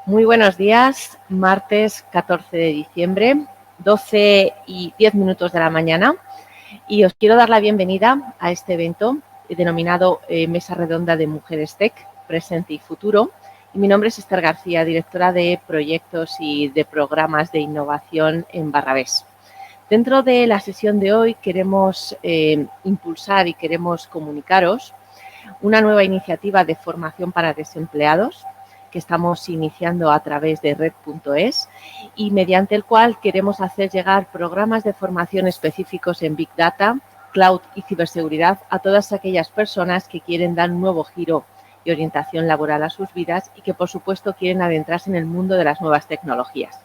Muy buenos días, martes 14 de diciembre, 12:10 de la mañana, y os quiero dar la bienvenida a este evento denominado Mesa Redonda de Mujeres Tech, Presente y Futuro. Y mi nombre es Esther García, directora de proyectos y de programas de innovación en Barrabés. Dentro de la sesión de hoy queremos impulsar y queremos comunicaros una nueva iniciativa de formación para desempleados que estamos iniciando a través de red.es y mediante el cual queremos hacer llegar programas de formación específicos en Big Data, Cloud y ciberseguridad a todas aquellas personas que quieren dar un nuevo giro y orientación laboral a sus vidas y que, por supuesto, quieren adentrarse en el mundo de las nuevas tecnologías.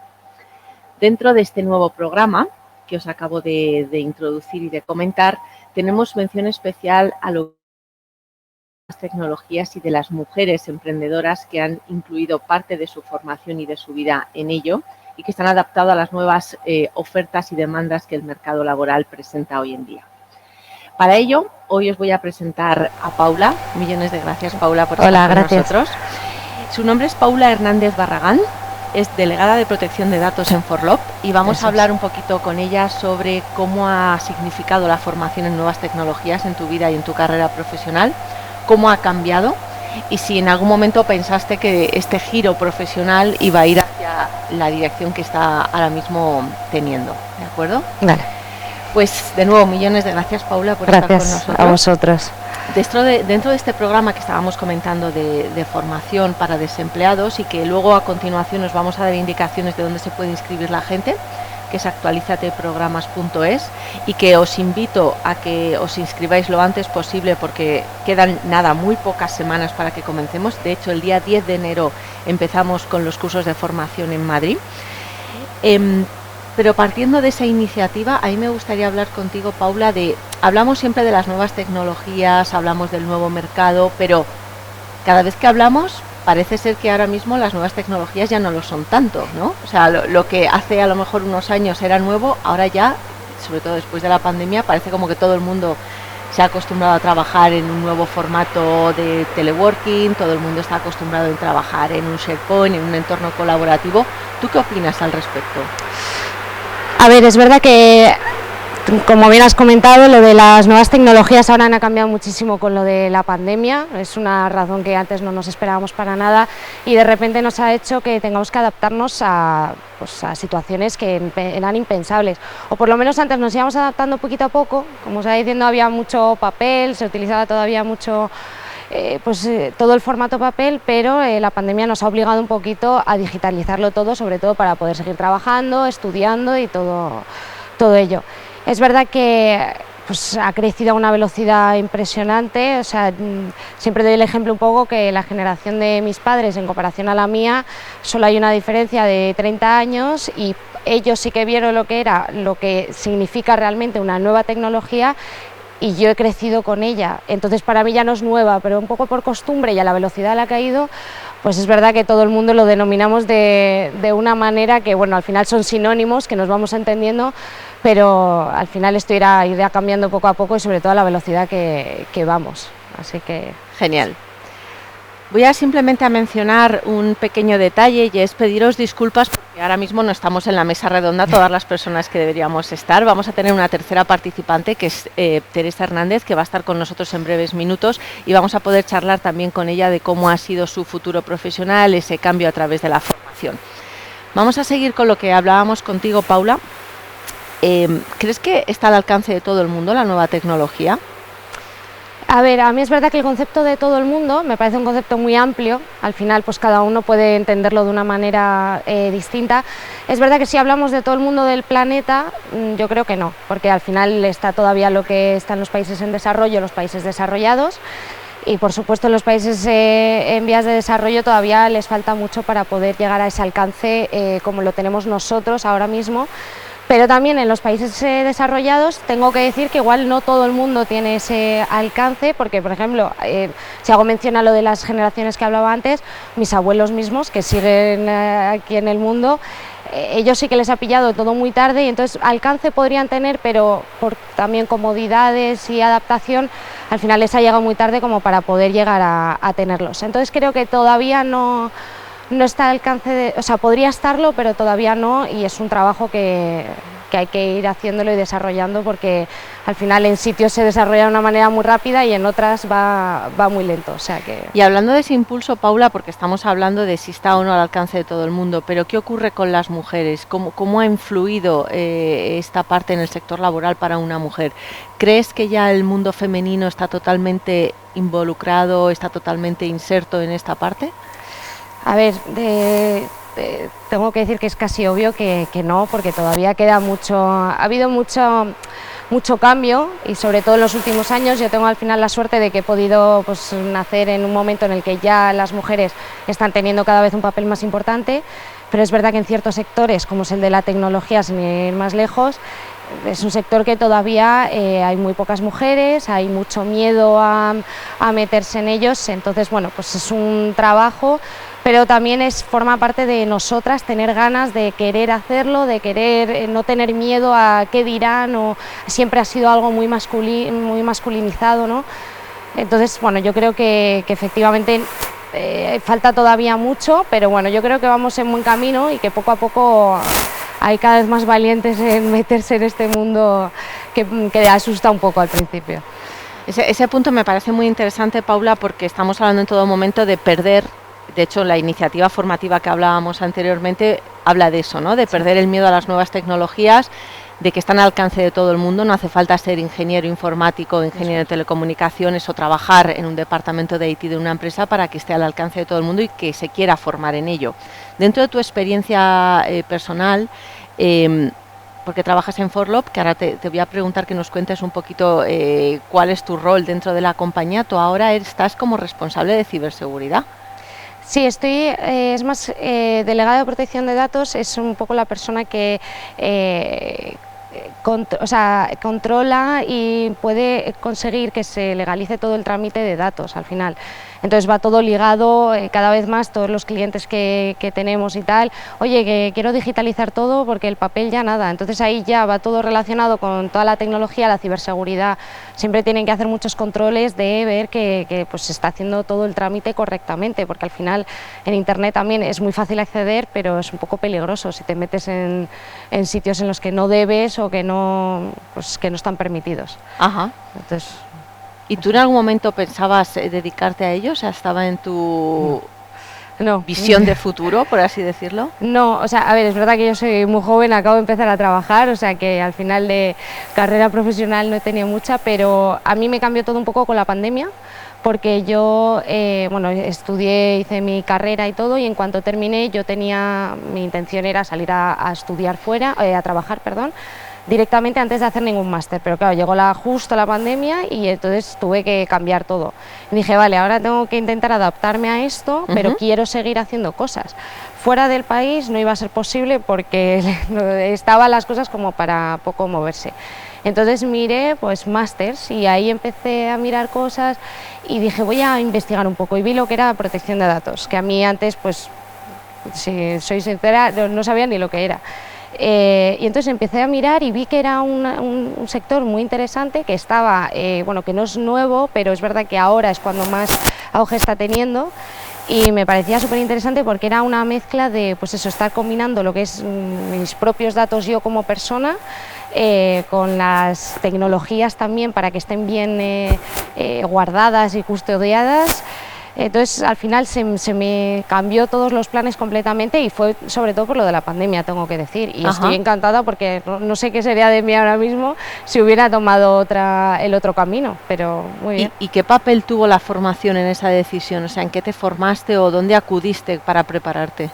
Dentro de este nuevo programa que os acabo de introducir y de comentar, tenemos mención especial a las tecnologías y de las mujeres emprendedoras que han incluido parte de su formación y de su vida en ello y que están adaptadas a las nuevas ofertas y demandas que el mercado laboral presenta hoy en día. Para ello, hoy os voy a presentar a Paula. Millones de gracias, Paula, por estar con nosotros. Su nombre es Paula Hernández Barragán, es delegada de protección de datos en Forlop y vamos a hablar un poquito con ella sobre cómo ha significado la formación en nuevas tecnologías en tu vida y en tu carrera profesional, cómo ha cambiado y si en algún momento pensaste que este giro profesional iba a ir hacia la dirección que está ahora mismo teniendo. ¿De acuerdo? Vale. Pues de nuevo, millones de gracias, Paula, por estar con nosotros. Gracias a vosotros. Dentro de este programa que estábamos comentando de formación para desempleados y que luego a continuación nos vamos a dar indicaciones de dónde se puede inscribir la gente, que es actualizateprogramas.es, y que os invito a que os inscribáis lo antes posible porque quedan muy pocas semanas para que comencemos. De hecho, el día 10 de enero empezamos con los cursos de formación en Madrid. Pero partiendo de esa iniciativa, a mí me gustaría hablar contigo, Paula, hablamos siempre de las nuevas tecnologías, hablamos del nuevo mercado, pero cada vez que hablamos parece ser que ahora mismo las nuevas tecnologías ya no lo son tanto, ¿no? O sea, lo que hace a lo mejor unos años era nuevo, ahora ya, sobre todo después de la pandemia, parece como que todo el mundo se ha acostumbrado a trabajar en un nuevo formato de teleworking, todo el mundo está acostumbrado a trabajar en un SharePoint, en un entorno colaborativo. ¿Tú qué opinas al respecto? A ver, es verdad que, como bien has comentado, lo de las nuevas tecnologías ahora han cambiado muchísimo con lo de la pandemia. Es una razón que antes no nos esperábamos para nada y de repente nos ha hecho que tengamos que adaptarnos a situaciones que eran impensables. O por lo menos antes nos íbamos adaptando poquito a poco. Como os estaba diciendo, había mucho papel, se utilizaba todavía mucho todo el formato papel, pero la pandemia nos ha obligado un poquito a digitalizarlo todo, sobre todo para poder seguir trabajando, estudiando y todo ello. Es verdad que ha crecido a una velocidad impresionante. O sea, siempre doy el ejemplo un poco que la generación de mis padres en comparación a la mía solo hay una diferencia de 30 años y ellos sí que vieron lo que significa realmente una nueva tecnología y yo he crecido con ella. Entonces para mí ya no es nueva, pero un poco por costumbre y a la velocidad a la que ha ido, pues es verdad que todo el mundo lo denominamos de una manera que, bueno, al final son sinónimos que nos vamos entendiendo, pero al final esto irá cambiando poco a poco y sobre todo a la velocidad que vamos. Así que... Genial. Voy a simplemente mencionar un pequeño detalle y es pediros disculpas porque ahora mismo no estamos en la mesa redonda todas las personas que deberíamos estar. Vamos a tener una tercera participante que es Teresa Hernández, que va a estar con nosotros en breves minutos y vamos a poder charlar también con ella de cómo ha sido su futuro profesional, ese cambio a través de la formación. Vamos a seguir con lo que hablábamos contigo, Paula. ¿Crees que está al alcance de todo el mundo la nueva tecnología? A ver, a mí es verdad que el concepto de todo el mundo me parece un concepto muy amplio. Al final, pues cada uno puede entenderlo de una manera distinta. Es verdad que si hablamos de todo el mundo del planeta, yo creo que no, porque al final está todavía lo que están los países en desarrollo, los países desarrollados, y por supuesto los países en vías de desarrollo todavía les falta mucho para poder llegar a ese alcance como lo tenemos nosotros ahora mismo. Pero también en los países desarrollados tengo que decir que igual no todo el mundo tiene ese alcance, porque por ejemplo, si hago mención a lo de las generaciones que hablaba antes, mis abuelos mismos que siguen aquí en el mundo, ellos sí que les ha pillado todo muy tarde y entonces alcance podrían tener, pero por también comodidades y adaptación, al final les ha llegado muy tarde como para poder llegar a tenerlos. Entonces creo que todavía no no está al alcance de, o sea, podría estarlo, pero todavía no, y es un trabajo que hay que ir haciéndolo y desarrollando, porque al final en sitios se desarrolla de una manera muy rápida y en otras va muy lento. O sea que... Y hablando de ese impulso, Paula, porque estamos hablando de si está o no al alcance de todo el mundo, pero ¿qué ocurre con las mujeres? ¿Cómo ha influido esta parte en el sector laboral para una mujer? ¿Crees que ya el mundo femenino está totalmente involucrado, está totalmente inserto en esta parte? A ver, tengo que decir que es casi obvio que no, porque todavía queda mucho, ha habido mucho cambio, y sobre todo en los últimos años. Yo tengo al final la suerte de que he podido, pues, nacer en un momento en el que ya las mujeres están teniendo cada vez un papel más importante, pero es verdad que en ciertos sectores, como es el de la tecnología, sin ir más lejos, es un sector que todavía hay muy pocas mujeres, hay mucho miedo a meterse en ellos. Entonces, bueno, pues es un trabajo, pero también forma parte de nosotras tener ganas de querer hacerlo, de querer no tener miedo a qué dirán, o siempre ha sido algo muy masculinizado, ¿no? Entonces, bueno, yo creo que efectivamente falta todavía mucho, pero bueno, yo creo que vamos en buen camino y que poco a poco hay cada vez más valientes en meterse en este mundo que asusta un poco al principio. Ese punto me parece muy interesante, Paula, porque estamos hablando en todo momento de perder. De hecho, la iniciativa formativa que hablábamos anteriormente habla de eso, ¿no? De perder el miedo a las nuevas tecnologías, de que están al alcance de todo el mundo. No hace falta ser ingeniero informático, ingeniero de telecomunicaciones o trabajar en un departamento de IT de una empresa para que esté al alcance de todo el mundo y que se quiera formar en ello. Dentro de tu experiencia personal, porque trabajas en Forlop, que ahora te voy a preguntar que nos cuentes un poquito cuál es tu rol dentro de la compañía. Tú ahora estás como responsable de ciberseguridad. Sí, es más, delegada de protección de datos es un poco la persona que controla y puede conseguir que se legalice todo el trámite de datos al final. Entonces va todo ligado, cada vez más todos los clientes que tenemos y tal, oye, que quiero digitalizar todo porque el papel ya nada. Entonces ahí ya va todo relacionado con toda la tecnología, la ciberseguridad. Siempre tienen que hacer muchos controles de ver que pues se está haciendo todo el trámite correctamente, porque al final en internet también es muy fácil acceder, pero es un poco peligroso si te metes en sitios en los que no debes o que no están permitidos. Ajá. Entonces, ¿y tú en algún momento pensabas dedicarte a ello? O sea, ¿estaba en tu visión de futuro, por así decirlo? No, o sea, a ver, es verdad que yo soy muy joven, acabo de empezar a trabajar, o sea que al final de carrera profesional no he tenido mucha, pero a mí me cambió todo un poco con la pandemia, porque yo, bueno, estudié, hice mi carrera y todo, y en cuanto terminé mi intención era salir a estudiar fuera, a trabajar, perdón, directamente antes de hacer ningún máster, pero claro, llegó justo la pandemia y entonces tuve que cambiar todo. Y dije, vale, ahora tengo que intentar adaptarme a esto, pero quiero seguir haciendo cosas. Fuera del país no iba a ser posible porque estaban las cosas como para poco moverse. Entonces miré pues másters y ahí empecé a mirar cosas y dije, voy a investigar un poco, y vi lo que era protección de datos, que a mí antes, pues, si soy sincera, no sabía ni lo que era. Y entonces empecé a mirar y vi que era un sector muy interesante, que estaba, bueno, que no es nuevo, pero es verdad que ahora es cuando más auge está teniendo, y me parecía súper interesante porque era una mezcla de, pues eso, estar combinando lo que es mis propios datos yo como persona, con las tecnologías también para que estén bien guardadas y custodiadas. Entonces al final se me cambió todos los planes completamente, y fue sobre todo por lo de la pandemia, tengo que decir, y estoy encantada porque no sé qué sería de mí ahora mismo si hubiera tomado el otro camino, pero muy bien. ¿Y qué papel tuvo la formación en esa decisión? O sea, ¿en qué te formaste o dónde acudiste para prepararte?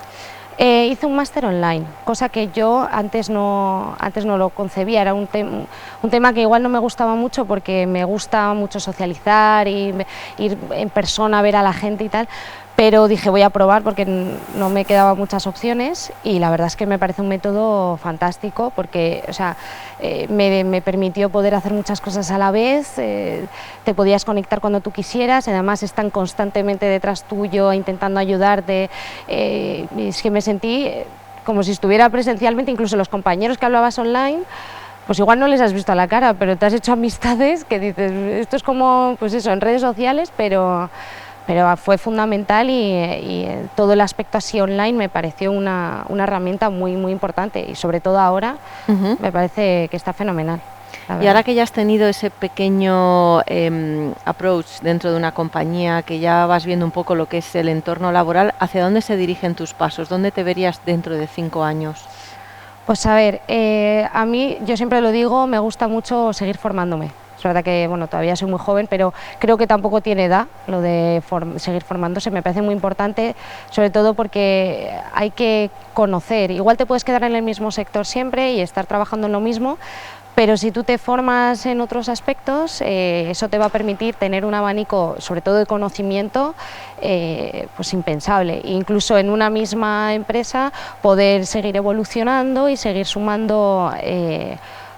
Hice un máster online, cosa que yo antes no lo concebía. Era un tema que igual no me gustaba mucho, porque me gusta mucho socializar y ir en persona a ver a la gente y tal, pero dije, voy a probar porque no me quedaban muchas opciones, y la verdad es que me parece un método fantástico porque, o sea, me permitió poder hacer muchas cosas a la vez, te podías conectar cuando tú quisieras, y además están constantemente detrás tuyo intentando ayudarte. Es que me sentí como si estuviera presencialmente. Incluso los compañeros que hablabas online, pues igual no les has visto a la cara, pero te has hecho amistades que dices, esto es como, pues eso, en redes sociales, pero pero fue fundamental y todo el aspecto así online me pareció una herramienta muy, muy importante y sobre todo ahora me parece que está fenomenal. Y ahora que ya has tenido ese pequeño approach dentro de una compañía, que ya vas viendo un poco lo que es el entorno laboral, ¿hacia dónde se dirigen tus pasos? ¿Dónde te verías dentro de 5 años? Pues a ver, a mí, yo siempre lo digo, me gusta mucho seguir formándome. Es verdad que bueno, todavía soy muy joven, pero creo que tampoco tiene edad lo de seguir formándose. Me parece muy importante, sobre todo porque hay que conocer. Igual te puedes quedar en el mismo sector siempre y estar trabajando en lo mismo, pero si tú te formas en otros aspectos, eso te va a permitir tener un abanico, sobre todo de conocimiento, pues impensable. Incluso en una misma empresa poder seguir evolucionando y seguir sumando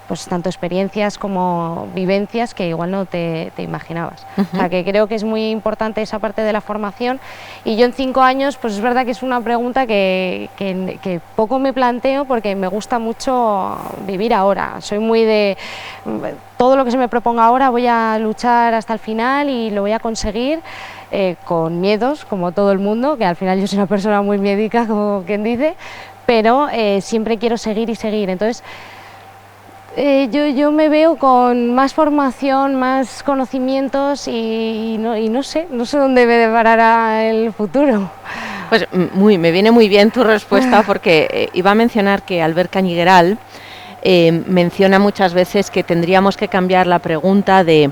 pues tanto experiencias como vivencias que igual no te imaginabas. O sea, que creo que es muy importante esa parte de la formación, y yo en 5 años, pues es verdad que es una pregunta que poco me planteo, porque me gusta mucho vivir ahora. Soy muy de todo lo que se me proponga ahora voy a luchar hasta el final y lo voy a conseguir, con miedos, como todo el mundo, que al final yo soy una persona muy miedica, como quien dice, pero siempre quiero seguir y seguir. Entonces, yo me veo con más formación, más conocimientos y no sé dónde me deparará el futuro. Pues me viene muy bien tu respuesta, porque iba a mencionar que Albert Cañigueral menciona muchas veces que tendríamos que cambiar la pregunta de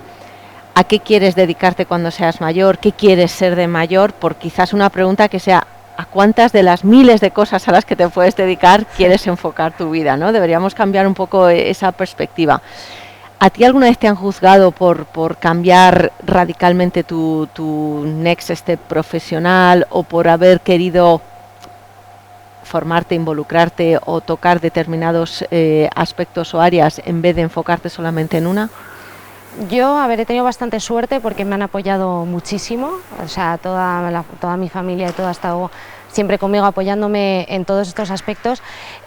¿a qué quieres dedicarte cuando seas mayor? ¿Qué quieres ser de mayor? Por quizás una pregunta que sea ¿a cuántas de las miles de cosas a las que te puedes dedicar quieres enfocar tu vida, ¿no? Deberíamos cambiar un poco esa perspectiva. ¿A ti alguna vez te han juzgado por cambiar radicalmente tu next step profesional, o por haber querido formarte, involucrarte o tocar determinados aspectos o áreas en vez de enfocarte solamente en una? Yo, he tenido bastante suerte porque me han apoyado muchísimo, o sea, toda mi familia y todo ha estado siempre conmigo apoyándome en todos estos aspectos,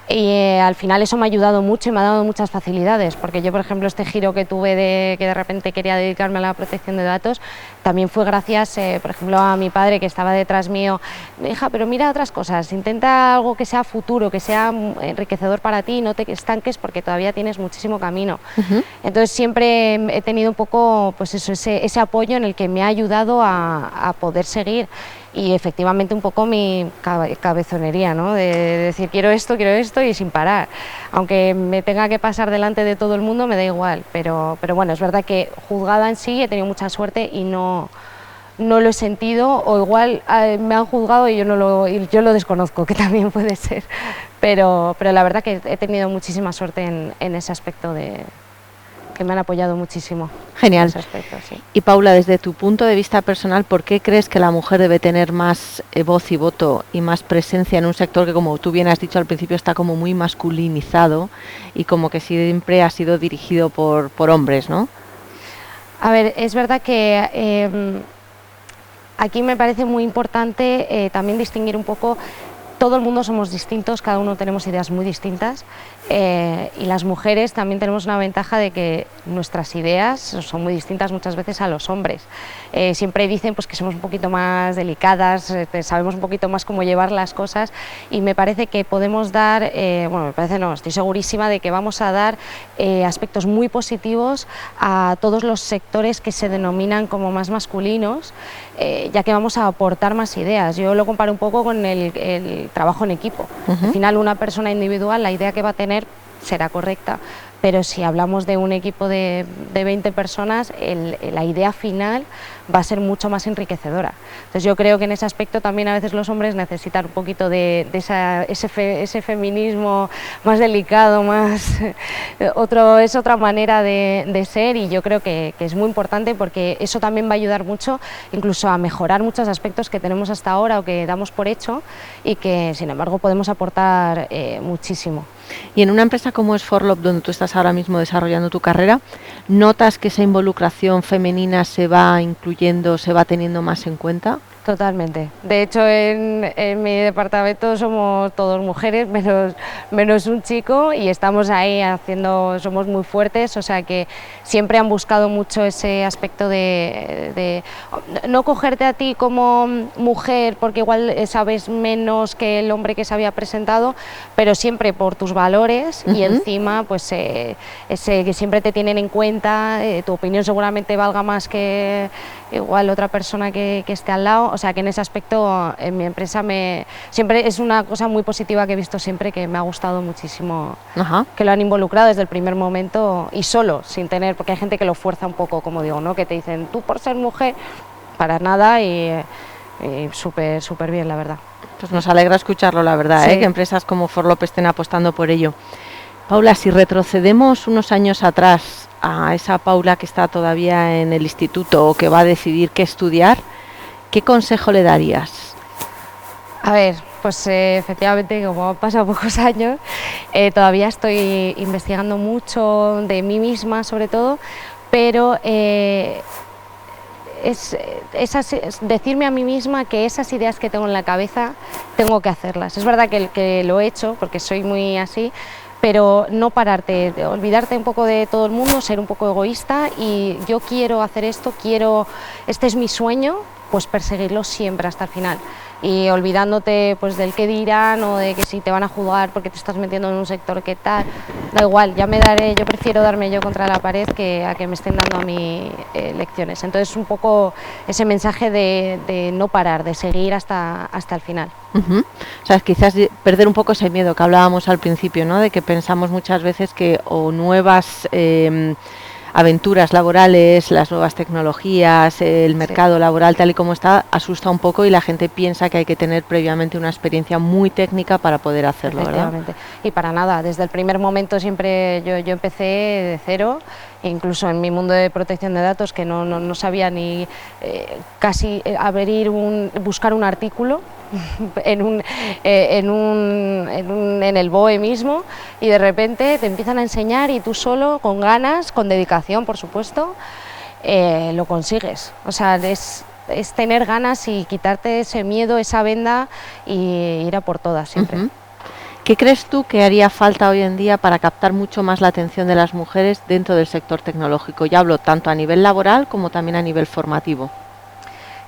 y al final eso me ha ayudado mucho y me ha dado muchas facilidades, porque yo, por ejemplo, este giro que tuve de que de repente quería dedicarme a la protección de datos, también fue gracias, por ejemplo, a mi padre, que estaba detrás mío. Hija, pero mira otras cosas, intenta algo que sea futuro, que sea enriquecedor para ti, no te estanques porque todavía tienes muchísimo camino. Entonces siempre he tenido un poco, pues eso, ese apoyo en el que me ha ayudado a poder seguir. Y efectivamente un poco mi cabezonería, ¿no? De decir quiero esto y sin parar. Aunque me tenga que pasar delante de todo el mundo me da igual, pero bueno, es verdad que juzgada en sí he tenido mucha suerte y no lo he sentido, o igual me han juzgado y yo lo desconozco, que también puede ser, pero la verdad que he tenido muchísima suerte en ese aspecto que me han apoyado muchísimo. Genial. En ese aspecto, sí. Y Paula, desde tu punto de vista personal, ¿por qué crees que la mujer debe tener más voz y voto y más presencia en un sector que, como tú bien has dicho al principio, está como muy masculinizado y como que siempre ha sido dirigido por hombres, ¿no? A ver, es verdad que aquí me parece muy importante también distinguir un poco. Todo el mundo somos distintos, cada uno tenemos ideas muy distintas, y las mujeres también tenemos una ventaja de que nuestras ideas son muy distintas muchas veces a los hombres. Siempre dicen pues que somos un poquito más delicadas, sabemos un poquito más cómo llevar las cosas, y me parece que podemos dar, estoy segurísima de que vamos a dar aspectos muy positivos a todos los sectores que se denominan como más masculinos, ya que vamos a aportar más ideas. Yo lo comparo un poco con el trabajo en equipo. Al final, una persona individual, la idea que va a tener será correcta, pero si hablamos de un equipo de 20 personas, la idea final va a ser mucho más enriquecedora. Entonces yo creo que en ese aspecto también a veces los hombres necesitan un poquito de ese feminismo más delicado, es otra manera de ser, y yo creo que es muy importante, porque eso también va a ayudar mucho incluso a mejorar muchos aspectos que tenemos hasta ahora o que damos por hecho, y que sin embargo podemos aportar muchísimo. Y en una empresa como es Forlop, donde tú estás ahora mismo desarrollando tu carrera, ¿notas que esa involucración femenina se va incluyendo, se va teniendo más en cuenta? Totalmente. De hecho, en mi departamento somos todos mujeres, menos un chico, y estamos ahí somos muy fuertes, o sea que siempre han buscado mucho ese aspecto de no cogerte a ti como mujer, porque igual sabes menos que el hombre que se había presentado, pero siempre por tus valores y encima pues que siempre te tienen en cuenta, tu opinión seguramente valga más que igual otra persona que esté al lado, o sea que en ese aspecto en mi empresa siempre es una cosa muy positiva que he visto siempre, que me ha gustado muchísimo. Ajá. Que lo han involucrado desde el primer momento y solo, sin tener, porque hay gente que lo fuerza un poco, como digo, ¿no? Que te dicen, tú por ser mujer, para nada, y súper bien, la verdad. Pues nos alegra escucharlo, la verdad, Sí. que empresas como Forlop estén apostando por ello. Paula, si retrocedemos unos años atrás a esa Paula que está todavía en el instituto o que va a decidir qué estudiar, ¿qué consejo le darías? A ver, pues efectivamente, como han pasado pocos años, todavía estoy investigando mucho de mí misma, sobre todo, pero es decirme a mí misma que esas ideas que tengo en la cabeza tengo que hacerlas. Es verdad que lo he hecho, porque soy muy así, pero no pararte, olvidarte un poco de todo el mundo, ser un poco egoísta y yo quiero hacer esto, este es mi sueño, pues perseguirlo siempre hasta el final. Y olvidándote pues del qué dirán o de que si te van a juzgar porque te estás metiendo en un sector que tal, da igual, yo prefiero darme yo contra la pared que a que me estén dando a mí lecciones. Entonces un poco ese mensaje de no parar, de seguir hasta el final. O sea, quizás perder un poco ese miedo que hablábamos al principio, ¿no? De que pensamos muchas veces que o nuevas aventuras laborales, las nuevas tecnologías, el mercado laboral tal y como está, asusta un poco y la gente piensa que hay que tener previamente una experiencia muy técnica para poder hacerlo, ¿verdad? Y para nada, desde el primer momento siempre yo empecé de cero, incluso en mi mundo de protección de datos, que no sabía ni casi buscar un artículo en el BOE mismo, y de repente te empiezan a enseñar y tú solo, con ganas, con dedicación por supuesto, lo consigues. O sea, es tener ganas y quitarte ese miedo, esa venda y ir a por todas siempre. ¿Qué crees tú que haría falta hoy en día para captar mucho más la atención de las mujeres dentro del sector tecnológico? Ya hablo tanto a nivel laboral como también a nivel formativo.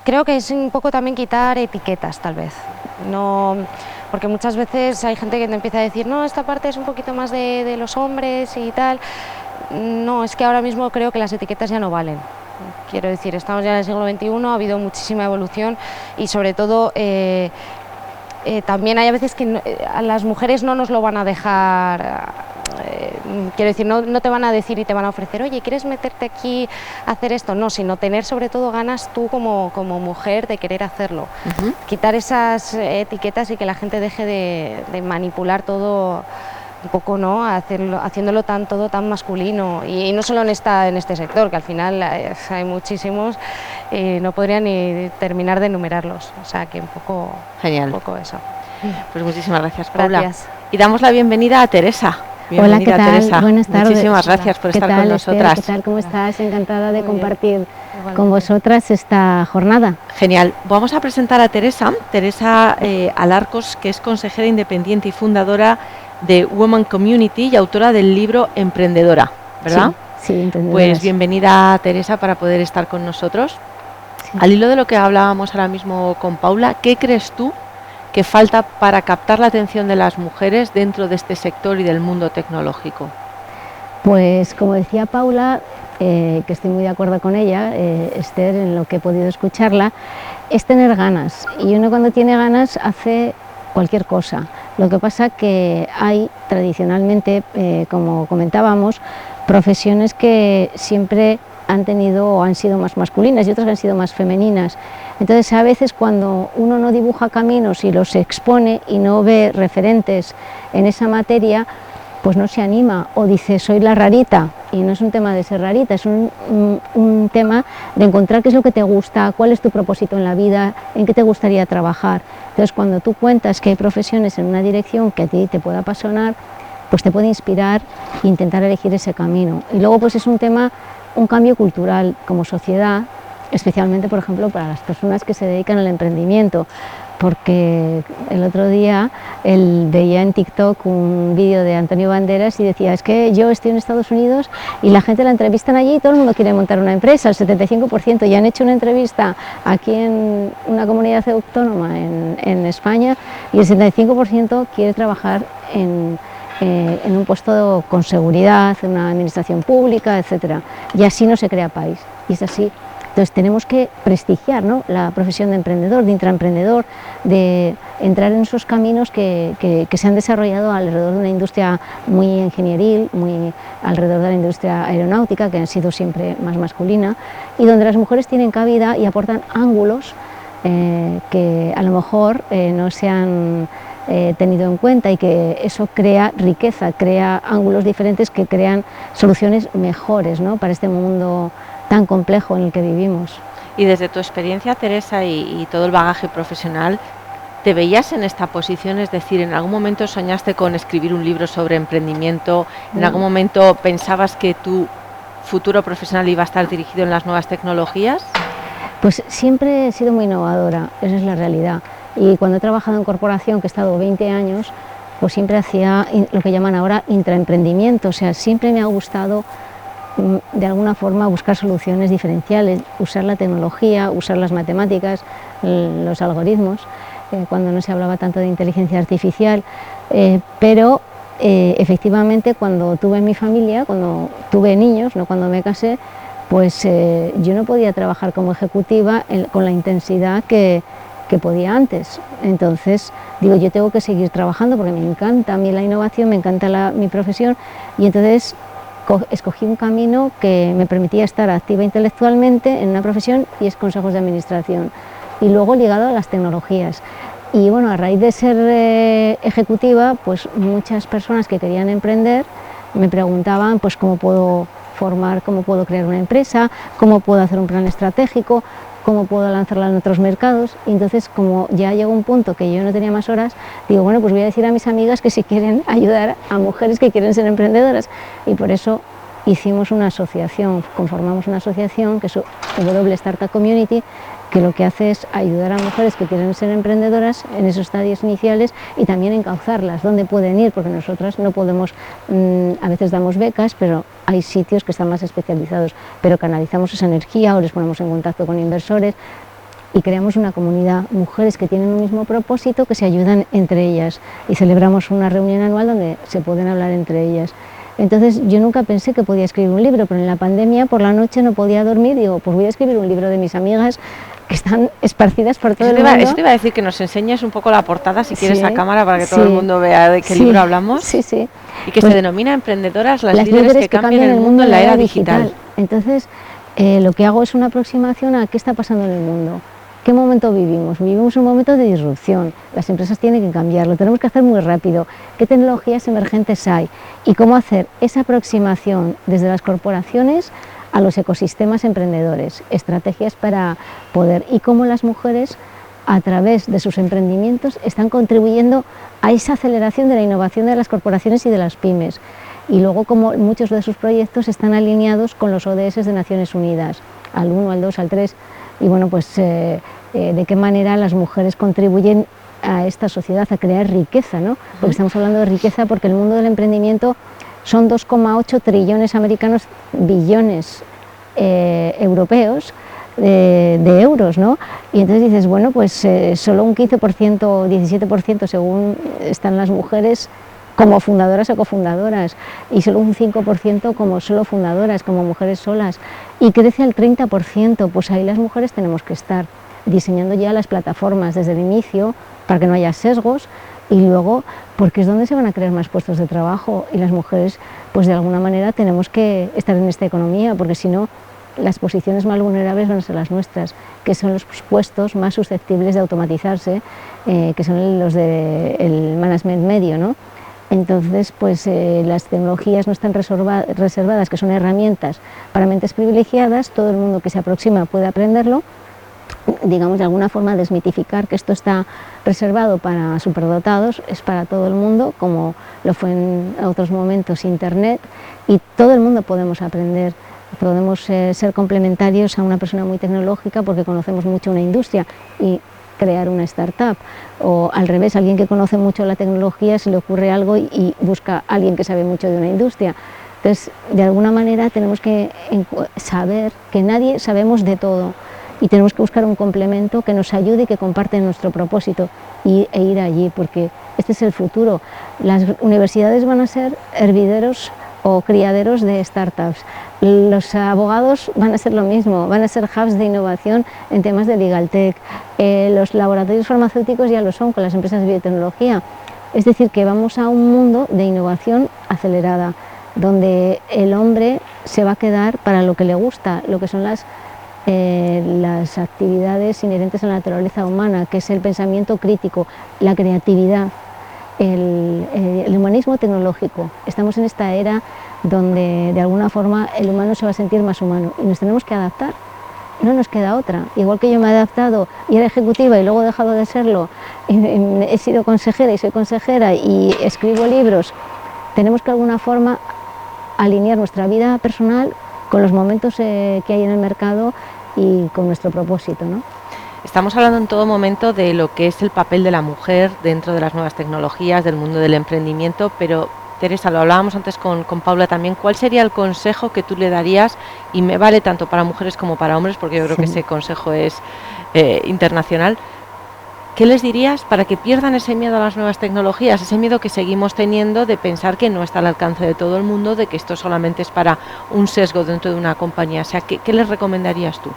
Creo que es un poco también quitar etiquetas, tal vez. No, porque muchas veces hay gente que te empieza a decir, no, esta parte es un poquito más de los hombres y tal. No, es que ahora mismo creo que las etiquetas ya no valen. Quiero decir, estamos ya en el siglo XXI, ha habido muchísima evolución y sobre todo también hay a veces que a las mujeres no nos lo van a dejar. Quiero decir, no te van a decir y te van a ofrecer, oye, ¿quieres meterte aquí a hacer esto? No, sino tener sobre todo ganas tú como mujer de querer hacerlo. Quitar esas etiquetas y que la gente deje de manipular todo un poco, ¿no? Haciéndolo todo tan masculino y no solo en este sector, que al final hay muchísimos y no podría ni terminar de enumerarlos. O sea que un poco, genial. Un poco eso. Pues muchísimas gracias, Paula. Gracias. Y damos la bienvenida a Teresa. Hola, ¿qué tal? Teresa. Buenas tardes. Muchísimas gracias por estar con nosotras. ¿Qué tal? ¿Cómo estás? Encantada de compartir con vosotras esta jornada. Genial. Vamos a presentar a Teresa Alarcos, que es consejera independiente y fundadora de Woman Community y autora del libro Emprendedora, ¿verdad? Sí, Emprendedora. Pues bienvenida, Teresa, para poder estar con nosotros. Sí. Al hilo de lo que hablábamos ahora mismo con Paula, ¿qué crees tú que falta para captar la atención de las mujeres dentro de este sector y del mundo tecnológico? Pues como decía Paula, que estoy muy de acuerdo con ella, Esther, en lo que he podido escucharla, es tener ganas. Y uno cuando tiene ganas hace cualquier cosa. Lo que pasa que hay tradicionalmente, como comentábamos, profesiones que siempre han tenido o han sido más masculinas y otras han sido más femeninas. Entonces a veces cuando uno no dibuja caminos y los expone y no ve referentes en esa materia, pues no se anima o dice soy la rarita, y no es un tema de ser rarita, es un tema de encontrar qué es lo que te gusta, cuál es tu propósito en la vida, en qué te gustaría trabajar. Entonces cuando tú cuentas que hay profesiones en una dirección que a ti te pueda apasionar, pues te puede inspirar e intentar elegir ese camino. Y luego pues es un tema, un cambio cultural como sociedad, especialmente, por ejemplo, para las personas que se dedican al emprendimiento, porque el otro día veía en TikTok un vídeo de Antonio Banderas y decía, es que yo estoy en Estados Unidos y la gente la entrevistan allí y todo el mundo quiere montar una empresa, el 75%, y han hecho una entrevista aquí en una comunidad autónoma en España y el 75% quiere trabajar en un puesto con seguridad, en una administración pública, etcétera, y así no se crea país, y es así. Entonces tenemos que prestigiar, ¿no?, la profesión de emprendedor, de intraemprendedor, de entrar en esos caminos que se han desarrollado alrededor de una industria muy ingenieril, muy alrededor de la industria aeronáutica, que ha sido siempre más masculina, y donde las mujeres tienen cabida y aportan ángulos que a lo mejor no se han tenido en cuenta, y que eso crea riqueza, crea ángulos diferentes que crean soluciones mejores, ¿no?, para este mundo tan complejo en el que vivimos. Y desde tu experiencia, Teresa, y todo el bagaje profesional, ¿te veías en esta posición? Es decir, ¿en algún momento soñaste con escribir un libro sobre emprendimiento? ¿En algún momento pensabas que tu futuro profesional iba a estar dirigido en las nuevas tecnologías? Pues siempre he sido muy innovadora, esa es la realidad. Y cuando he trabajado en corporación, que he estado 20 años, pues siempre hacía lo que llaman ahora intraemprendimiento, o sea, siempre me ha gustado de alguna forma buscar soluciones diferenciales, usar la tecnología, usar las matemáticas, los algoritmos, cuando no se hablaba tanto de inteligencia artificial, pero efectivamente cuando tuve mi familia, cuando tuve niños, no cuando me casé, pues yo no podía trabajar como ejecutiva con la intensidad que podía antes. Entonces digo, yo tengo que seguir trabajando porque me encanta a mí la innovación, me encanta mi profesión, y entonces escogí un camino que me permitía estar activa intelectualmente en una profesión, y es consejos de administración, y luego ligado a las tecnologías. Y bueno, a raíz de ser ejecutiva, pues muchas personas que querían emprender me preguntaban pues cómo puedo formar, cómo puedo crear una empresa, cómo puedo hacer un plan estratégico, cómo puedo lanzarla en otros mercados. Y entonces, como ya llegó un punto que yo no tenía más horas, digo, bueno, pues voy a decir a mis amigas que si quieren ayudar a mujeres que quieren ser emprendedoras, y por eso hicimos una asociación, conformamos una asociación que es W Startup Community, que lo que hace es ayudar a mujeres que quieren ser emprendedoras en esos estadios iniciales y también encauzarlas, dónde pueden ir, porque nosotras no podemos, a veces damos becas, pero hay sitios que están más especializados, pero canalizamos esa energía o les ponemos en contacto con inversores y creamos una comunidad, mujeres que tienen un mismo propósito, que se ayudan entre ellas, y celebramos una reunión anual donde se pueden hablar entre ellas. Entonces yo nunca pensé que podía escribir un libro, pero en la pandemia por la noche no podía dormir, digo, pues voy a escribir un libro de mis amigas que están esparcidas por todo el mundo. Eso te iba a decir, que nos enseñes un poco la portada, si quieres, a cámara, para que todo el mundo vea de qué libro hablamos. Sí, sí. Y que pues, se denomina Emprendedoras, las líderes que cambian el mundo en la era digital. Entonces, lo que hago es una aproximación a qué está pasando en el mundo. ¿Qué momento vivimos? Vivimos un momento de disrupción, las empresas tienen que cambiar, lo tenemos que hacer muy rápido. ¿Qué tecnologías emergentes hay? Y cómo hacer esa aproximación desde las corporaciones a los ecosistemas emprendedores, estrategias para poder, y cómo las mujeres a través de sus emprendimientos están contribuyendo a esa aceleración de la innovación de las corporaciones y de las pymes. Y luego cómo muchos de sus proyectos están alineados con los ODS de Naciones Unidas, al 1, al 2, al 3, y bueno, pues de qué manera las mujeres contribuyen a esta sociedad a crear riqueza, ¿no? Porque estamos hablando de riqueza porque el mundo del emprendimiento son 2,8 trillones americanos, billones europeos de euros, ¿no? Y entonces dices, bueno, pues solo un 15%, 17% según están las mujeres como fundadoras o cofundadoras, y solo un 5% como solo fundadoras, como mujeres solas, y crece al 30%, pues ahí las mujeres tenemos que estar diseñando ya las plataformas desde el inicio para que no haya sesgos, y luego porque es donde se van a crear más puestos de trabajo, y las mujeres pues de alguna manera tenemos que estar en esta economía, porque si no las posiciones más vulnerables van a ser las nuestras, que son los puestos más susceptibles de automatizarse, que son los del management medio, ¿no? Entonces, pues las tecnologías no están reservadas, que son herramientas para mentes privilegiadas, todo el mundo que se aproxima puede aprenderlo, digamos de alguna forma desmitificar que esto está reservado para superdotados, es para todo el mundo, como lo fue en otros momentos Internet, y todo el mundo podemos aprender Podemos ser complementarios a una persona muy tecnológica porque conocemos mucho una industria y crear una startup, o al revés, alguien que conoce mucho la tecnología, se le ocurre algo y busca a alguien que sabe mucho de una industria. Entonces, de alguna manera tenemos que saber que nadie sabemos de todo y tenemos que buscar un complemento que nos ayude y que comparte nuestro propósito e ir allí, porque este es el futuro. Las universidades van a ser hervideros o criaderos de startups. Los abogados van a ser lo mismo, van a ser hubs de innovación en temas de legal tech. Los laboratorios farmacéuticos ya lo son con las empresas de biotecnología. Es decir, que vamos a un mundo de innovación acelerada, donde el hombre se va a quedar para lo que le gusta, lo que son las actividades inherentes a la naturaleza humana, que es el pensamiento crítico, la creatividad, el humanismo tecnológico. Estamos en esta era donde de alguna forma el humano se va a sentir más humano y nos tenemos que adaptar, no nos queda otra. Igual que yo me he adaptado y era ejecutiva y luego he dejado de serlo, he sido consejera y soy consejera y escribo libros, tenemos que de alguna forma alinear nuestra vida personal con los momentos que hay en el mercado y con nuestro propósito, ¿no? Estamos hablando en todo momento de lo que es el papel de la mujer dentro de las nuevas tecnologías, del mundo del emprendimiento, pero Teresa, lo hablábamos antes con Paula también, ¿cuál sería el consejo que tú le darías? Y me vale tanto para mujeres como para hombres, porque yo creo que ese consejo es internacional. ¿Qué les dirías para que pierdan ese miedo a las nuevas tecnologías, ese miedo que seguimos teniendo de pensar que no está al alcance de todo el mundo, de que esto solamente es para un sesgo dentro de una compañía? O sea, ¿qué les recomendarías tú?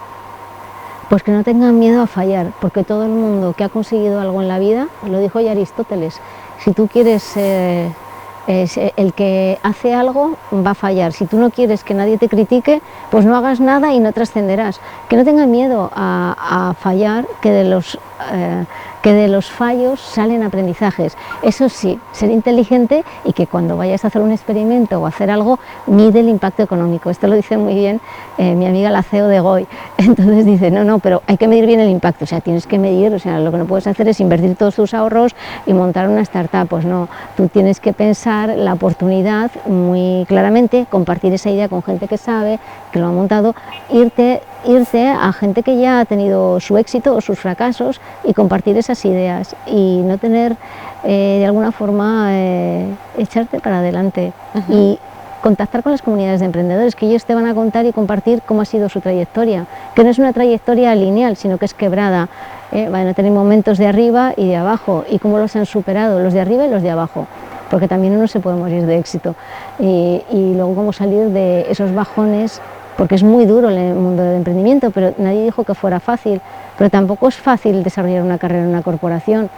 Pues que no tengan miedo a fallar, porque todo el mundo que ha conseguido algo en la vida, lo dijo ya Aristóteles, si tú quieres el que hace algo va a fallar, si tú no quieres que nadie te critique, pues no hagas nada y no trascenderás. Que no tengan miedo a fallar, que de los fallos salen aprendizajes. Eso sí, ser inteligente y que cuando vayas a hacer un experimento o hacer algo, mide el impacto económico. Esto lo dice muy bien mi amiga la CEO de GOI. Entonces dice, no, pero hay que medir bien el impacto, o sea, tienes que medir, o sea, lo que no puedes hacer es invertir todos tus ahorros y montar una startup, pues no, tú tienes que pensar la oportunidad muy claramente, compartir esa idea con gente que sabe, que lo ha montado, irte a gente que ya ha tenido su éxito o sus fracasos y compartir esas ideas y no tener de alguna forma echarte para adelante y contactar con las comunidades de emprendedores, que ellos te van a contar y compartir cómo ha sido su trayectoria, que no es una trayectoria lineal, sino que es quebrada. Van a tener momentos de arriba y de abajo y cómo los han superado, los de arriba y los de abajo, porque también uno se puede morir de éxito y luego cómo salir de esos bajones, porque es muy duro el mundo del emprendimiento, pero nadie dijo que fuera fácil, pero tampoco es fácil desarrollar una carrera en una corporación,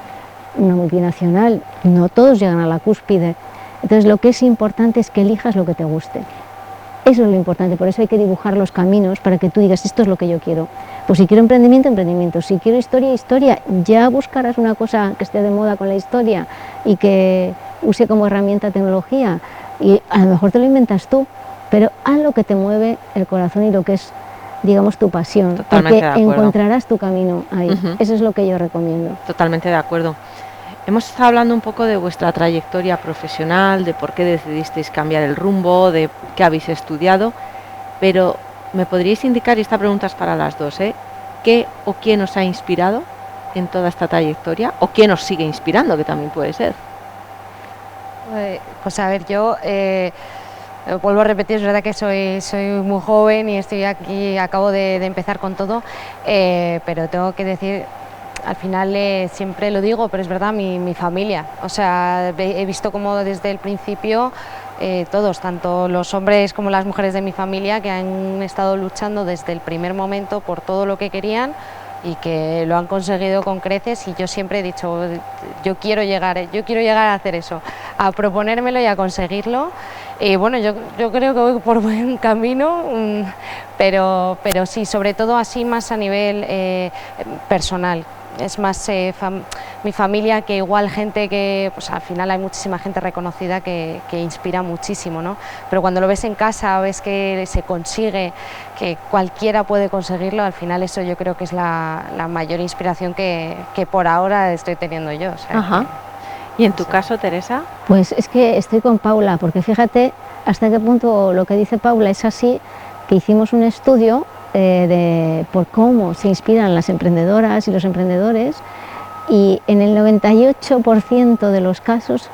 una multinacional, no todos llegan a la cúspide. Entonces lo que es importante es que elijas lo que te guste. Eso es lo importante, por eso hay que dibujar los caminos para que tú digas, esto es lo que yo quiero. Pues si quiero emprendimiento, emprendimiento, si quiero historia, historia, ya buscarás una cosa que esté de moda con la historia y que use como herramienta tecnología y a lo mejor te lo inventas tú, pero haz lo que te mueve el corazón y lo que es, digamos, tu pasión, Totalmente porque encontrarás tu camino ahí. Eso es lo que yo recomiendo. Totalmente de acuerdo. Hemos estado hablando un poco de vuestra trayectoria profesional, de por qué decidisteis cambiar el rumbo, de qué habéis estudiado, pero ¿me podríais indicar, y esta pregunta es para las dos, qué o quién os ha inspirado en toda esta trayectoria, o quién os sigue inspirando, que también puede ser? Pues a ver, yo vuelvo a repetir, es verdad que soy muy joven y estoy aquí, acabo de empezar con todo, pero tengo que decir, al final siempre lo digo, pero es verdad, mi familia, o sea, he visto como desde el principio todos, tanto los hombres como las mujeres de mi familia, que han estado luchando desde el primer momento por todo lo que querían y que lo han conseguido con creces, y yo siempre he dicho, yo quiero llegar a hacer eso, a proponérmelo y a conseguirlo. Y bueno, yo creo que voy por buen camino, pero sí, sobre todo así más a nivel personal. Es más mi familia, que igual gente que, pues al final hay muchísima gente reconocida que inspira muchísimo, ¿no? Pero cuando lo ves en casa, ves que se consigue, que cualquiera puede conseguirlo, al final eso yo creo que es la mayor inspiración que por ahora estoy teniendo yo. O sea, ¿Y en tu caso, Teresa? Pues es que estoy con Paula, porque fíjate hasta qué punto lo que dice Paula es así, que hicimos un estudio por cómo se inspiran las emprendedoras y los emprendedores, y en el 98% de los casos,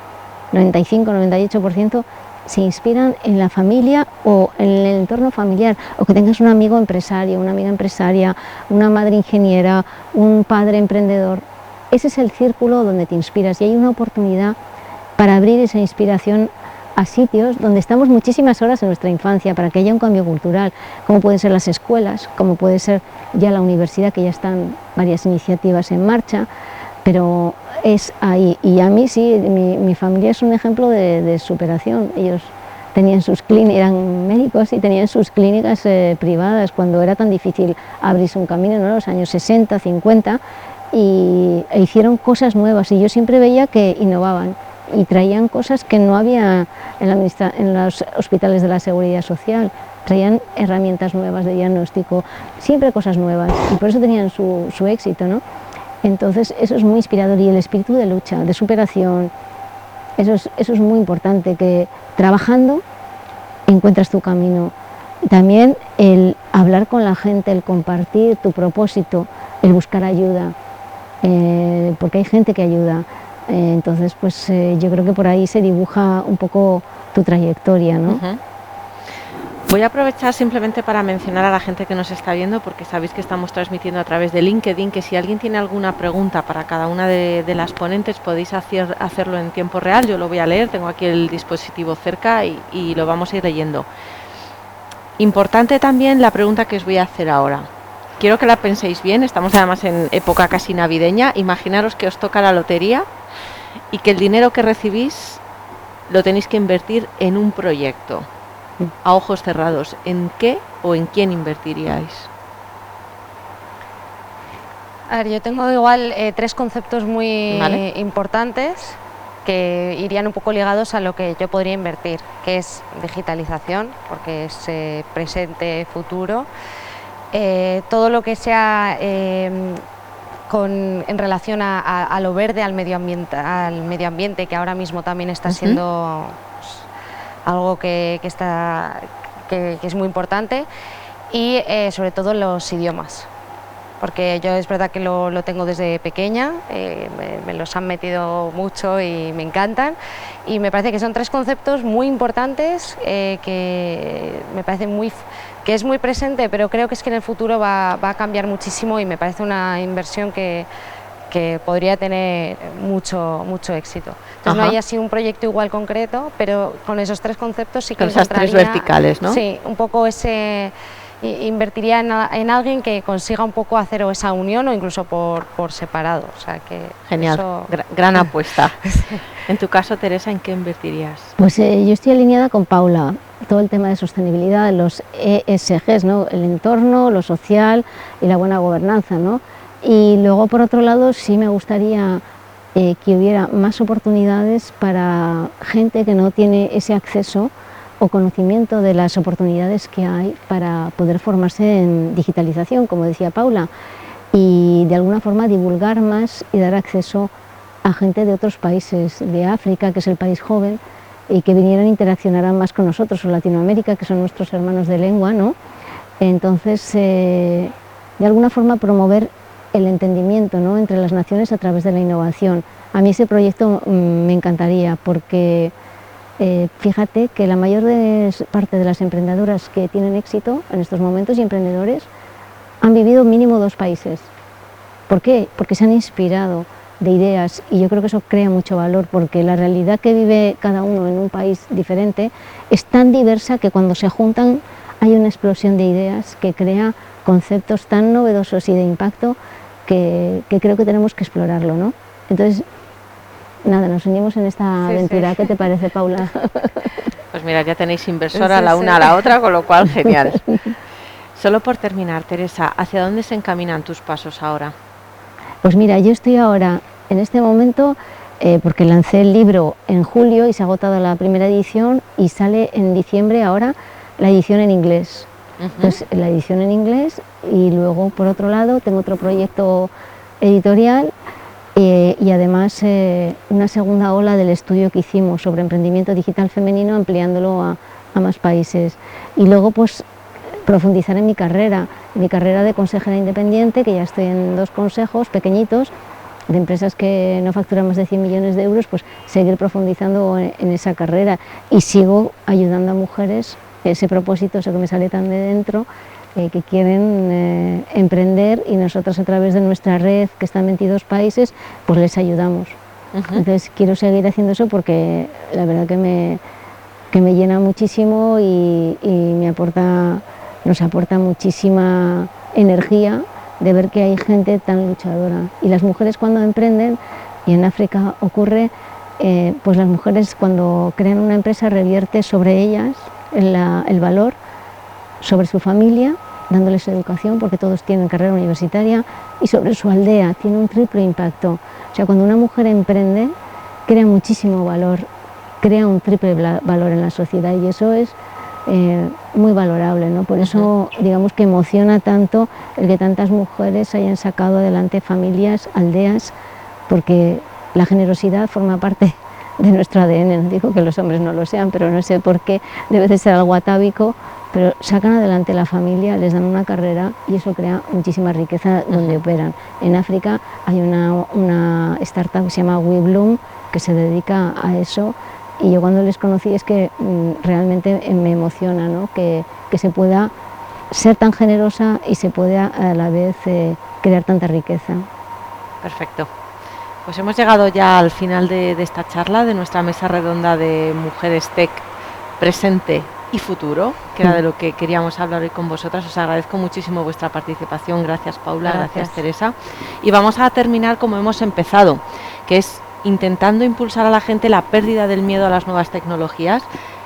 95-98%, se inspiran en la familia o en el entorno familiar, o que tengas un amigo empresario, una amiga empresaria, una madre ingeniera, un padre emprendedor. Ese es el círculo donde te inspiras, y hay una oportunidad para abrir esa inspiración a sitios donde estamos muchísimas horas en nuestra infancia, para que haya un cambio cultural, como pueden ser las escuelas, como puede ser ya la universidad, que ya están varias iniciativas en marcha, pero es ahí. Y a mí sí, mi familia es un ejemplo de superación. Ellos tenían sus clínicas, eran médicos y tenían sus clínicas privadas cuando era tan difícil abrirse un camino, ¿no? En los años 60, 50, e hicieron cosas nuevas, y yo siempre veía que innovaban y traían cosas que no había en los hospitales de la Seguridad Social. Traían herramientas nuevas de diagnóstico, siempre cosas nuevas, y por eso tenían su éxito, ¿no? Entonces eso es muy inspirador, y el espíritu de lucha, de superación, eso es muy importante, que trabajando encuentras tu camino. También el hablar con la gente, el compartir tu propósito, el buscar ayuda, porque hay gente que ayuda. Entonces, pues yo creo que por ahí se dibuja un poco tu trayectoria, ¿no? Uh-huh. Voy a aprovechar simplemente para mencionar a la gente que nos está viendo, porque sabéis que estamos transmitiendo a través de LinkedIn, que si alguien tiene alguna pregunta para cada una de las ponentes podéis hacerlo en tiempo real. Yo lo voy a leer, tengo aquí el dispositivo cerca y lo vamos a ir leyendo. Importante también la pregunta que os voy a hacer ahora. Quiero que la penséis bien, estamos además en época casi navideña. Imaginaros que os toca la lotería y que el dinero que recibís lo tenéis que invertir en un proyecto. A ojos cerrados, ¿en qué o en quién invertiríais? A ver, yo tengo igual tres conceptos muy importantes que irían un poco ligados a lo que yo podría invertir, que es digitalización, porque es presente, futuro, todo lo que sea en relación a lo verde, al medio ambiente, que ahora mismo también está siendo algo que es muy importante, y sobre todo los idiomas, porque yo es verdad que lo tengo desde pequeña, me los han metido mucho y me encantan, y me parece que son tres conceptos muy importantes, que me parece que es muy presente, pero creo que es que en el futuro va a cambiar muchísimo, y me parece una inversión que podría tener mucho éxito. Entonces no hay así un proyecto igual concreto, pero con esos tres conceptos sí que con esas tres verticales, ¿no? Sí, un poco invertiría en alguien que consiga un poco hacer esa unión, o incluso por separado. O sea que genial, eso... gran apuesta. En tu caso, Teresa, ¿en qué invertirías? Pues yo estoy alineada con Paula. Todo el tema de sostenibilidad, los ESGs, ¿no? El entorno, lo social y la buena gobernanza, ¿no? Y luego, por otro lado, sí me gustaría que hubiera más oportunidades para gente que no tiene ese acceso o conocimiento de las oportunidades que hay para poder formarse en digitalización, como decía Paula, y de alguna forma divulgar más y dar acceso a gente de otros países, de África, que es el país joven, y que vinieran e interaccionaran más con nosotros, o Latinoamérica, que son nuestros hermanos de lengua, ¿no? Entonces, de alguna forma promover el entendimiento, ¿no?, entre las naciones a través de la innovación. A mí ese proyecto me encantaría, porque fíjate que la mayor parte de las emprendedoras que tienen éxito en estos momentos, y emprendedores, han vivido mínimo 2 países. ¿Por qué? Porque se han inspirado de ideas, y yo creo que eso crea mucho valor, porque la realidad que vive cada uno en un país diferente es tan diversa que cuando se juntan hay una explosión de ideas que crea conceptos tan novedosos y de impacto que creo que tenemos que explorarlo, ¿no? Entonces, nada, nos unimos en esta aventura. Sí. ¿Qué te parece, Paula? Pues mira, ya tenéis inversora la una a la otra, con lo cual genial. Solo por terminar, Teresa, ¿hacia dónde se encaminan tus pasos ahora? Pues mira, yo estoy ahora, en este momento, porque lancé el libro en julio y se ha agotado la primera edición, y sale en diciembre ahora la edición en inglés. Entonces, la edición en inglés, y luego, por otro lado, tengo otro proyecto editorial, y además una segunda ola del estudio que hicimos sobre emprendimiento digital femenino, ampliándolo a más países. Y luego, pues, profundizar en mi carrera de consejera independiente, que ya estoy en 2 consejos pequeñitos, de empresas que no facturan más de 100 millones de euros, pues seguir profundizando en esa carrera, y sigo ayudando a mujeres, ese propósito, eso que me sale tan de dentro, que quieren emprender, y nosotros a través de nuestra red, que está en 22 países, pues les ayudamos. Entonces quiero seguir haciendo eso porque la verdad que me llena muchísimo y nos aporta muchísima energía de ver que hay gente tan luchadora. Y las mujeres cuando emprenden, y en África ocurre, pues las mujeres cuando crean una empresa revierte sobre ellas el valor, sobre su familia, dándoles educación, porque todos tienen carrera universitaria, y sobre su aldea, tiene un triple impacto. O sea, cuando una mujer emprende, crea muchísimo valor, crea un triple valor en la sociedad, y eso es muy valorable, ¿no? Por eso, digamos que emociona tanto el que tantas mujeres hayan sacado adelante familias, aldeas, porque la generosidad forma parte de nuestro ADN. No digo que los hombres no lo sean, pero no sé por qué, debe de ser algo atávico, pero sacan adelante la familia, les dan una carrera, y eso crea muchísima riqueza donde operan. En África hay una startup que se llama WeBloom, que se dedica a eso, y yo cuando les conocí es que realmente me emociona, ¿no? que se pueda ser tan generosa y se pueda a la vez crear tanta riqueza. Perfecto. Pues hemos llegado ya al final de esta charla, de nuestra mesa redonda de Mujeres Tech, presente y futuro, que era de lo que queríamos hablar hoy con vosotras. Os agradezco muchísimo vuestra participación. Gracias, Paula. Gracias, Teresa. Y vamos a terminar como hemos empezado, que es intentando impulsar a la gente la pérdida del miedo a las nuevas tecnologías,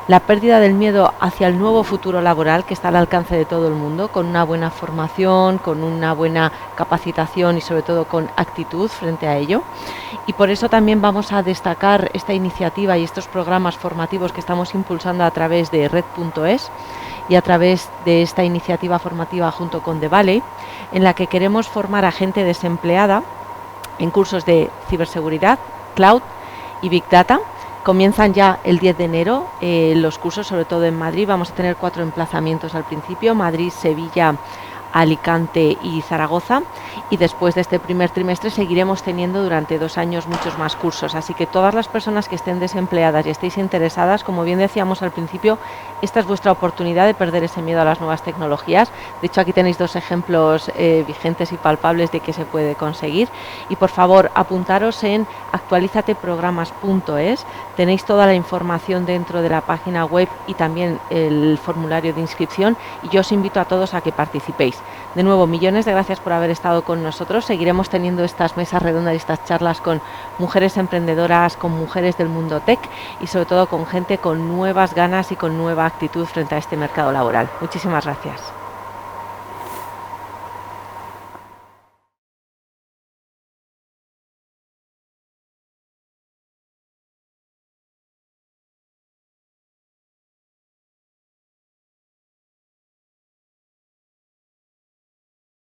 la pérdida del miedo hacia el nuevo futuro laboral que está al alcance de todo el mundo, con una buena formación, con una buena capacitación y sobre todo con actitud frente a ello. Y por eso también vamos a destacar esta iniciativa y estos programas formativos que estamos impulsando a través de Red.es y a través de esta iniciativa formativa junto con The Valley, en la que queremos formar a gente desempleada en cursos de ciberseguridad, cloud y big data. Comienzan ya el 10 de enero los cursos, sobre todo en Madrid. Vamos a tener 4 emplazamientos al principio: Madrid, Sevilla, Alicante y Zaragoza, y después de este primer trimestre seguiremos teniendo durante 2 años muchos más cursos. Así que todas las personas que estén desempleadas y estéis interesadas, como bien decíamos al principio, esta es vuestra oportunidad de perder ese miedo a las nuevas tecnologías. De hecho, aquí tenéis 2 ejemplos vigentes y palpables de que se puede conseguir. Y por favor, apuntaros en actualizateprogramas.es. Tenéis toda la información dentro de la página web y también el formulario de inscripción, y yo os invito a todos a que participéis. De nuevo, millones de gracias por haber estado con nosotros. Seguiremos teniendo estas mesas redondas y estas charlas con mujeres emprendedoras, con mujeres del mundo tech y sobre todo con gente con nuevas ganas y con nueva actitud frente a este mercado laboral. Muchísimas gracias.